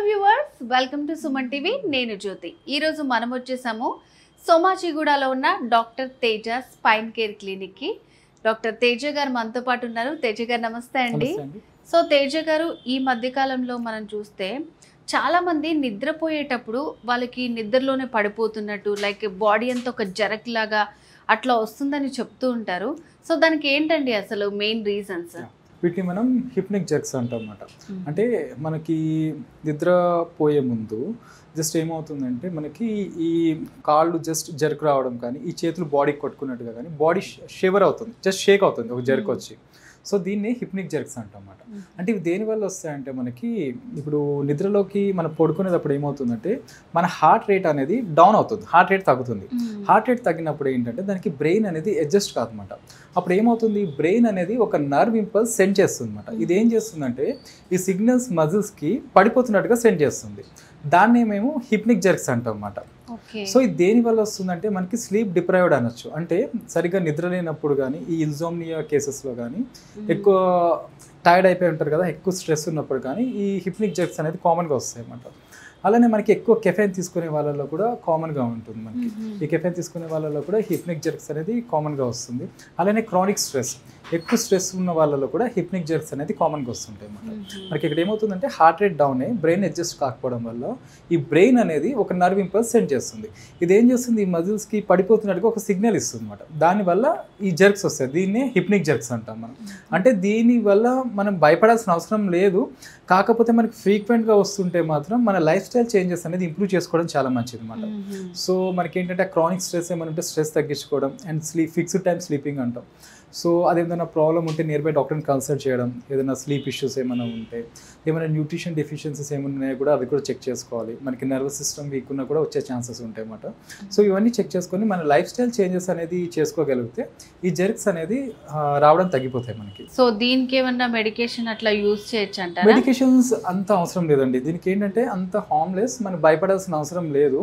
Viewers, welcome to Suman TV. నేను జ్యోతి. ఈరోజు మనం వచ్చేసాము సోమాజిగూడలో ఉన్న డాక్టర్ తేజ స్పైన్ కేర్ క్లినిక్కి. డాక్టర్ తేజ గారు మనతో పాటు ఉన్నారు. తేజ గారు నమస్తే అండి. సో తేజ గారు, ఈ మధ్యకాలంలో మనం చూస్తే చాలామంది నిద్రపోయేటప్పుడు వాళ్ళకి నిద్రలోనే పడిపోతున్నట్టు, లైక్ బాడీ అంతా ఒక జరక్లాగా అట్లా వస్తుందని చెప్తూ ఉంటారు. సో దానికి ఏంటండి అసలు మెయిన్ రీజన్స్? వీటిని మనం హిప్నిక్ జర్క్స్ అంటాం అన్నమాట. అంటే మనకి నిద్రపోయే ముందు జస్ట్ ఏమవుతుందంటే మనకి ఈ కాళ్ళు జస్ట్ జర్క్ రావడం కానీ, ఈ చేతులు బాడీకి కొట్టుకున్నట్టుగా కానీ బాడీ షివర్ అవుతుంది, జస్ట్ షేక్ అవుతుంది ఒక జర్క్ వచ్చి. సో దీన్ని హిప్నిక్ జర్క్స్ అంటాం అన్నమాట. అంటే ఇవి దేనివల్ల వస్తాయంటే మనకి ఇప్పుడు నిద్రలోకి మనం పడుకునేటప్పుడు ఏమవుతుందంటే మన హార్ట్ రేట్ అనేది డౌన్ అవుతుంది, హార్ట్ రేట్ తగ్గుతుంది. హార్ట్ రేట్ తగ్గినప్పుడు ఏంటంటే దానికి బ్రెయిన్ అనేది అడ్జస్ట్ కాదనమాట. అప్పుడు ఏమవుతుంది, బ్రెయిన్ అనేది ఒక నర్వ్ ఇంపల్స్ సెండ్ చేస్తుంది అనమాట. ఇది ఏం చేస్తుందంటే ఈ సిగ్నల్స్ మజిల్స్కి పడిపోతున్నట్టుగా సెండ్ చేస్తుంది. దాన్నే మేము హిప్నిక్ జర్క్స్ అంటాం అన్నమాట. సో ఇది దేని వల్ల వస్తుందంటే మనకి స్లీప్ డిప్రైవ్డ్ అనొచ్చు. అంటే సరిగ్గా నిద్ర లేనప్పుడు కానీ, ఈ ఇన్సోమ్నియా కేసెస్లో కానీ, ఎక్కువ టైర్డ్ అయిపోయి ఉంటారు కదా, ఎక్కువ స్ట్రెస్ ఉన్నప్పుడు కానీ ఈ హిప్నిక్ జర్క్స్ అనేది కామన్గా వస్తాయి అన్నమాట. అలానే మనకి ఎక్కువ కెఫెన్ తీసుకునే వాళ్ళలో కూడా కామన్గా ఉంటుంది. మనకి ఈ కెఫెన్ తీసుకునే వాళ్ళలో కూడా హిప్నిక్ జర్క్స్ అనేది కామన్గా వస్తుంది. అలానే క్రానిక్ స్ట్రెస్, ఎక్కువ స్ట్రెస్ ఉన్న వాళ్ళలో కూడా హిప్నిక్ జర్క్స్ అనేది కామన్గా వస్తుంటాయి అన్నమాట. మనకి ఇక్కడ ఏమవుతుందంటే హార్ట్ రేట్ డౌన్ అయ్యి బ్రెయిన్ అడ్జస్ట్ కాకపోవడం వల్ల ఈ బ్రెయిన్ అనేది ఒక నర్వ్ ఇంపల్స్ సెండ్ చేస్తుంది. ఇది ఏం చేస్తుంది, ఈ మజిల్స్కి పడిపోతున్నట్టుగా ఒక సిగ్నల్ ఇస్తుంది అన్నమాట. దానివల్ల ఈ జర్క్స్ వస్తాయి. దీన్నే హిప్నిక్ జర్క్స్ అంటాం మనం. అంటే దీనివల్ల మనం భయపడాల్సిన అవసరం లేదు. కాకపోతే మనకి ఫ్రీక్వెంట్గా వస్తుంటే మాత్రం మన లైఫ్ స్టైల్ చేంజెస్ అనేది ఇంప్రూవ్ చేసుకోవడం చాలా మంచిది అన్నమాట. సో మనకి ఏంటంటే క్రానిక్ స్ట్రెస్ ఏమంటే స్ట్రెస్ తగ్గించుకోవడం అండ్ ఫిక్స్డ్ టైం స్లీపింగ్ అంటాం. సో అదేదైనా ప్రాబ్లం ఉంటే నియర్ బై డాక్టర్ని కన్సల్ట్ చేయడం, ఏదైనా స్లీప్ ఇష్యూస్ ఏమైనా ఉంటే, ఏమైనా న్యూట్రిషన్ డెఫిషియన్సీస్ ఏమున్నాయో కూడా అవి కూడా చెక్ చేసుకోవాలి. మనకి నర్వస్ సిస్టమ్ వీక్ ఉన్నా కూడా వచ్చే ఛాన్సెస్ ఉంటాయి అన్నమాట. సో ఇవన్నీ చెక్ చేసుకొని మన లైఫ్ స్టైల్ చేంజెస్ అనేది చేసుకోగలిగితే ఈ జర్క్స్ అనేది రావడం తగ్గిపోతాయి మనకి. సో దీనికి ఏమన్నా మెడికేషన్ అట్లా యూజ్ చేయొచ్చు అంటారా? మెడికేషన్స్ అంత అవసరం లేదండి. దీనికి ఏంటంటే అంత హార్మ్లెస్, మనం భయపడాల్సిన అవసరం లేదు.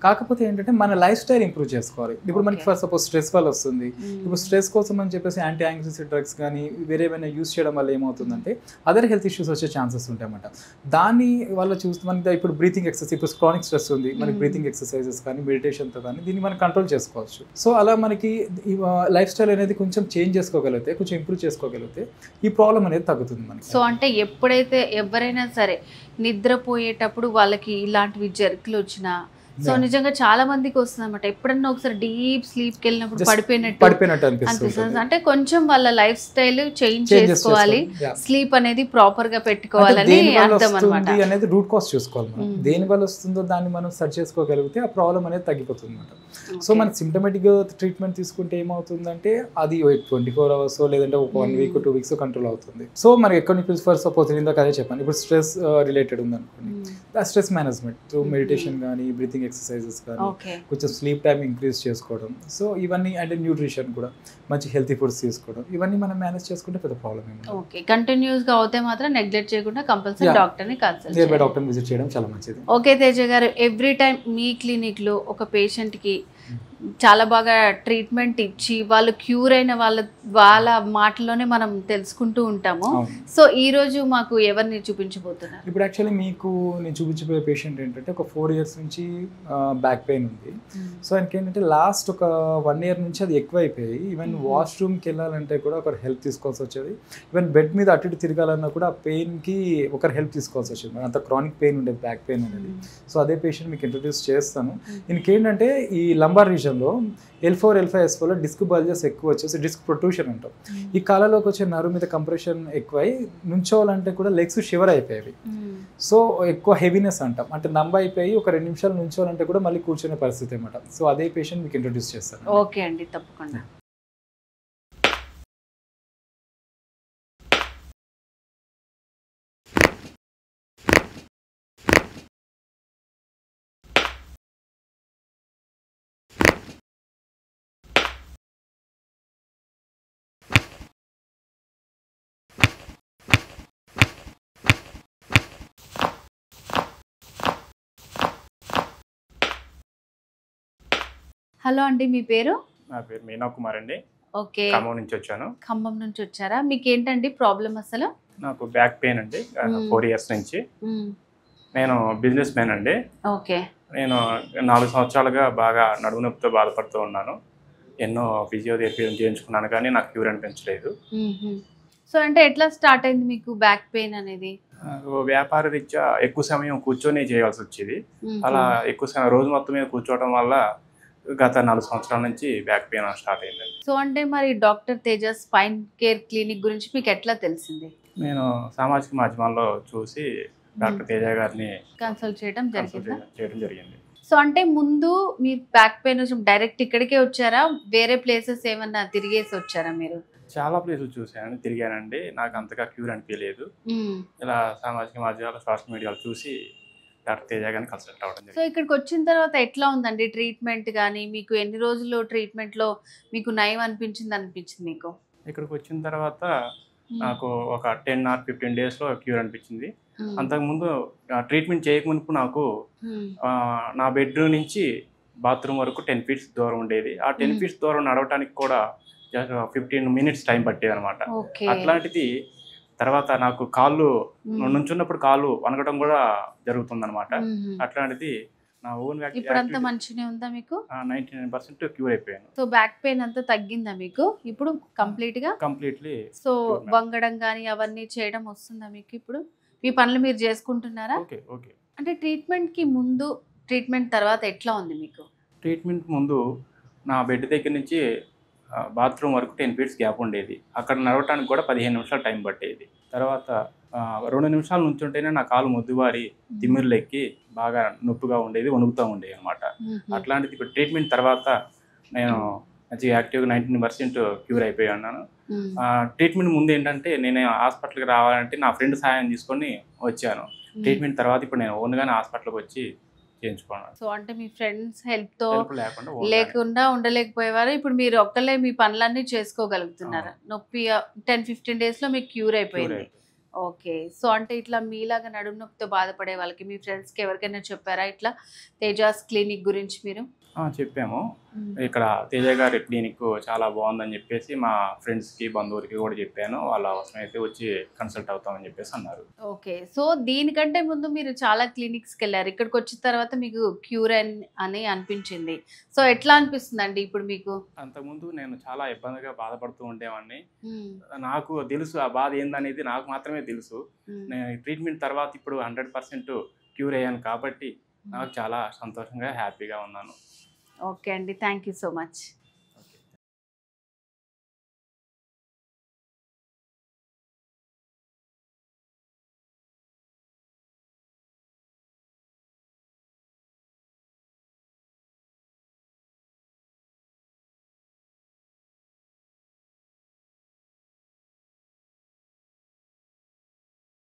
కాకపోతే ఏంటంటే మన లైఫ్ స్టైల్ ఇంప్రూవ్ చేసుకోవాలి. ఇప్పుడు మనకి ఫర్ సపోజ్ స్ట్రెస్ వల్ల వస్తుంది. ఇప్పుడు స్ట్రెస్ కోసం అని చెప్పేసి యాంటీ యాంగ్జైటీ డ్రగ్స్ కానీ వేరేమైనా యూజ్ చేయడం వల్ల ఏమవుతుందంటే అదర్ హెల్త్ ఇష్యూస్ వచ్చే ఛాన్సెస్ ఉంటాయి అన్నమాట. దాని వల్ల చూస్తే మనకి ఇప్పుడు బ్రీతింగ్ ఎక్సర్సైజ్, ఇప్పుడు క్రానిక్ స్ట్రెస్ ఉంది, మనకి బ్రీతింగ్ ఎక్సర్సైజెస్ కానీ మెడిటేషన్తో కానీ దీన్ని మనం కంట్రోల్ చేసుకోవచ్చు. సో అలా మనకి లైఫ్ స్టైల్ అనేది కొంచెం చేంజ్ చేసుకోగలిగితే, కొంచెం ఇంప్రూవ్ చేసుకోగలిగితే ఈ ప్రాబ్లం అనేది తగ్గుతుంది మనకి. సో అంటే ఎప్పుడైతే ఎవరైనా సరే నిద్రపోయేటప్పుడు వాళ్ళకి ఇలాంటివి జర్కులు వచ్చినా, సో నిజంగా చాలా మందికి వస్తుంది అనమాట. ఎప్పుడన్నా ఒకసారి డీప్ స్లీప్కి వెళ్ళినప్పుడు పడిపోయినట్టు అనిపిస్తుంది. అంటే కొంచెం వాళ్ళ లైఫ్ స్టైల్ చేంజ్ చేసుకోవాలి, స్లీప్ అనేది ప్రాపర్ గా పెట్టుకోవాలని అర్థం అన్నమాట. అనేది రూట్ కాజ్ చూసుకోవాలి మనం. దేని వల్ల వస్తుందో దాన్ని మనం సర్చ్ చేసుకోగలిగితే ఆ ప్రాబ్లం అనేది తగ్గిపోతుంది అనమాట. సో మన సిమ్టమేటిక్ ట్రీట్మెంట్ తీసుకుంటే ఏమవుతుందంటే అది 24 hours లేదంటే ఒక 1 week 2 weeks కంట్రోల్ అవుతుంది. సో మనకి ఎక్కడ ఫర్ సపోజ్ ఇందాక అదే చెప్పాను, ఇప్పుడు స్ట్రెస్ రిలేటెడ్ ఉందనుకోండి, ఆ స్ట్రెస్ మేనేజ్మెంట్ త్రూ మెడిటేషన్ కానీ, బ్రీతింగ్ ఎక్సర్సైజెస్ కానీ, కొంచెం స్లీప్ టైం ఇంక్రీజ్ చేసుకోవడం, సో ఇవన్నీ అంటే న్యూట్రిషన్ కూడా మంచి హెల్తీ ఫుడ్స్ తీసుకోవడం, ఇవన్నీ మనం మేనేజ్ చేసుకుంటే పెద్ద ప్రాబ్లం ఏమి. ఓకే, కంటిన్యూస్ గా అవుతే మాత్రం నెగ్లెక్ట్ చేయకుండా కంపల్సరీ డాక్టర్ ని consult near by doctor visit చేయడం చాలా మంచిది. ఓకే తేజ గారు, ఎవ్రీ టైం మీ క్లినిక్ లో ఒక పేషెంట్ కి చాలా బాగా ట్రీట్మెంట్ ఇచ్చి వాళ్ళు క్యూర్ అయిన వాళ్ళ మాటల్లోనే మనం తెలుసుకుంటూ ఉంటాము. సో ఈ రోజు మాకు ఎవరిని చూపించబోతున్నారు? ఇప్పుడు యాక్చువల్లీ మీకు నేను చూపించబోయే పేషెంట్ ఏంటంటే ఒక 4 years నుంచి బ్యాక్ పెయిన్ ఉంది. సో ఆయనకి ఏంటంటే లాస్ట్ ఒక 1 year నుంచి అది ఎక్కువ అయిపోయి ఈవెన్ వాష్రూమ్కి వెళ్ళాలంటే కూడా ఒకరు హెల్ప్ తీసుకోవాల్సి వచ్చేది. ఈవెన్ బెడ్ మీద అటు ఇటు తిరగాలన్నా కూడా ఆ పెయిన్కి ఒకరు హెల్ప్ తీసుకోవాల్సి వచ్చేది. అంత క్రానిక్ పెయిన్ ఉండేది, బ్యాక్ పెయిన్ అనేది. సో అదే పేషెంట్ మీకు ఇంట్రొడ్యూస్ చేస్తాను. ఇంకేంటంటే ఈ లంబార్ రీజన్లో L4, L5, S4లో డిస్క్ బల్జెస్ ఎక్కువ వచ్చేసి డిస్క్ ప్రొట్రూషన్ అంటాం. ఈ కాలంలోకి వచ్చే నరువు మీద కంప్రెషన్ ఎక్కువై నుంచోవాలంటే కూడా లెగ్స్ షివర్ అయిపోయేవి. సో ఎక్కువ హెవీనెస్ అంటాం, అంటే నంబ అయిపోయి ఒక 2 నిమిషాలు నుంచోవాలంటే కూడా మళ్ళీ కూర్చునే పరిస్థితి అనమాట. సో అదే పేషెంట్ మీకు ఇంట్రొడ్యూస్ చేస్తాను. ఓకే అండి, తప్పకుండా. హలో అండి, మీ పేరు? నా పేరు మీనా కుమార్ అండి. ఓకే, ఖమ్మం నుంచి వచ్చాను. ఖమ్మం నుంచి వచ్చారా? మీకు ఏంటండి ప్రాబ్లం అసలు? నాకు బ్యాక్ పెయిన్ అండి 4 years నుంచి. నేను బిజినెస్ మ్యాన్ అండి. ఓకే. నేను 4 సంవత్సరాలుగా బాగా నడుము నొప్పితో బాధపడుతూ ఉన్నాను. ఎన్నో ఫిజియోథెరపీ చేయించుకున్నాను కానీ నాకు క్యూర్ అనిపించలేదు. సో అంటే ఎట్లా స్టార్ట్ అయింది మీకు బ్యాక్ పెయిన్ అనేది? వ్యాపార రీత్యా ఎక్కువ సమయం కూర్చొని చేయాల్సి వచ్చేది. అలా ఎక్కువ సమయం రోజు మొత్తం మీద కూర్చోవడం వల్ల గత 4 సంవత్సరాల నుంచి బ్యాక్ పెయిన్ స్టార్ట్ అయిందండి. సో అంటే మరి doctor Teja spine care clinic గురించి మీకు ఎట్లా తెలిసింది? నేను సామాజిక మాధ్యమాల్లో చూసి డాక్టర్ తేజ గారిని కన్సల్ట్ చేయడం చేయడం జరిగింది. సో అంటే ముందు మీ బ్యాక్ పెయిన్ వచ్చి డైరెక్ట్ ఇక్కడికే వచ్చారా, వేరే ప్లేసెస్ ఏమన్నా తిరిగేసి వచ్చారా మీరు? చాలా ప్లేసులు చూశాను, తిరిగానండి. నాకు అంతగా క్యూర్ అనిపించలేదు. ఇలా సామాజిక మాధ్యమాలు, సోషల్ మీడియాలో చూసి డాక్టర్ తేజ గారిని కన్సల్ట్ అవ్వడం జరిగింది. సో ఇక్కడికి వచ్చిన తర్వాత ఎట్లా ఉందండి ట్రీట్మెంట్ కానీ? మీకు ఎన్ని రోజులు ట్రీట్మెంట్లో మీకు నయం అనిపించింది మీకు? ఇక్కడికి వచ్చిన తర్వాత నాకు ఒక 10 or 15 డేస్లో క్యూర్ అనిపించింది. అంతకుముందు ట్రీట్మెంట్ చేయకముందు నాకు నా బెడ్రూమ్ నుంచి బాత్రూమ్ వరకు 10 feet దూరం ఉండేది. ఆ 10 feet దూరం నడవటానికి కూడా జస్ట్ 15 minutes టైం పట్టేది అనమాట. అట్లాంటిది తర్వాత నాకు కాళ్ళు నుంచున్నప్పుడు కాళ్ళు వనకడం కూడా జరుగుతుందన్నమాట. అట్లాంటిది నా ఓన్ ఇప్పుడంతా మంచిగా ఉందా మీకు? 99% క్యూర్ అయిపోయాను. సో బ్యాక్ పెయిన్ అంతా తగ్గిందా మీకు ఇప్పుడు కంప్లీట్లీ? సో వంగడం కానీ అవన్నీ చేయడం వస్తుందా మీకు ఇప్పుడు? మీ పనులు మీరు చేసుకుంటున్నారా? Okay okay. అంటే ట్రీట్మెంట్కి ముందు ట్రీట్మెంట్ తర్వాత ఎట్లా ఉంది మీకు? ట్రీట్మెంట్ ముందు నా బెడ్ దగ్గర నుంచి బాత్రూమ్ వరకు 10 feet గ్యాప్ ఉండేది. అక్కడ నడవటానికి కూడా 15 నిమిషాలు టైం పట్టేది. తర్వాత 2 నిమిషాల నుంచి ఉంటేనే నా కాలు మొద్దుబారి తిమ్మిర్లు ఎక్కి బాగా నొప్పిగా ఉండేది, వణుకుతూ ఉండేది అనమాట. అట్లాంటిది ఇప్పుడు ట్రీట్మెంట్ తర్వాత నేను మంచిగా యాక్టివ్గా 19% క్యూర్ అయిపోయి ఉన్నాను. ట్రీట్మెంట్ ముందు ఏంటంటే నేను హాస్పిటల్కి రావాలంటే నా ఫ్రెండ్ సహాయం తీసుకొని వచ్చాను. ట్రీట్మెంట్ తర్వాత ఇప్పుడు నేను ఓన్గానే హాస్పిటల్కి వచ్చి చేయించుకున్నాను. సో అంటే మీ ఫ్రెండ్స్ హెల్ప్తో లేకుండా ఉండలేకపోయేవారు, ఇప్పుడు మీరు ఒక్కళ్ళే మీ పనులన్నీ చేసుకోగలుగుతున్నారు. నొప్పి 10-15 డేస్లో మీకు క్యూర్ అయిపోయింది. ఓకే. సో అంటే ఇట్లా మీలాగా నడుము నొప్పితో బాధపడే వాళ్ళకి మీ ఫ్రెండ్స్కి ఎవరికైనా చెప్పారా ఇట్లా తేజాస్ క్లినిక్ గురించి మీరు? చెప్పాము. ఇక్కడ తేజ గారి క్లినిక్ చాలా బాగుందని చెప్పేసి మా ఫ్రెండ్స్కి, బంధువులకి కూడా చెప్పాను. వాళ్ళ అవసరం అయితే వచ్చి కన్సల్ట్ అవుతామని చెప్పేసి అన్నారు. ఓకే. సో దీనికంటే ముందు మీరు చాలా క్లినిక్స్కి వెళ్ళారు, ఇక్కడికి వచ్చిన తర్వాత మీకు క్యూర్ అని అనిపించింది. సో ఎట్లా అనిపిస్తుంది అండి ఇప్పుడు మీకు? అంతకుముందు నేను చాలా ఇబ్బందిగా బాధపడుతూ ఉండేవాడిని. నాకు తెలుసు ఆ బాధ ఏందనేది నాకు మాత్రమే తెలుసు. నేను ట్రీట్మెంట్ తర్వాత ఇప్పుడు 100% క్యూర్ అయ్యాను కాబట్టి నాకు చాలా సంతోషంగా, హ్యాపీగా ఉన్నాను. ఓకే అండి, థ్యాంక్ యూ సో మచ్.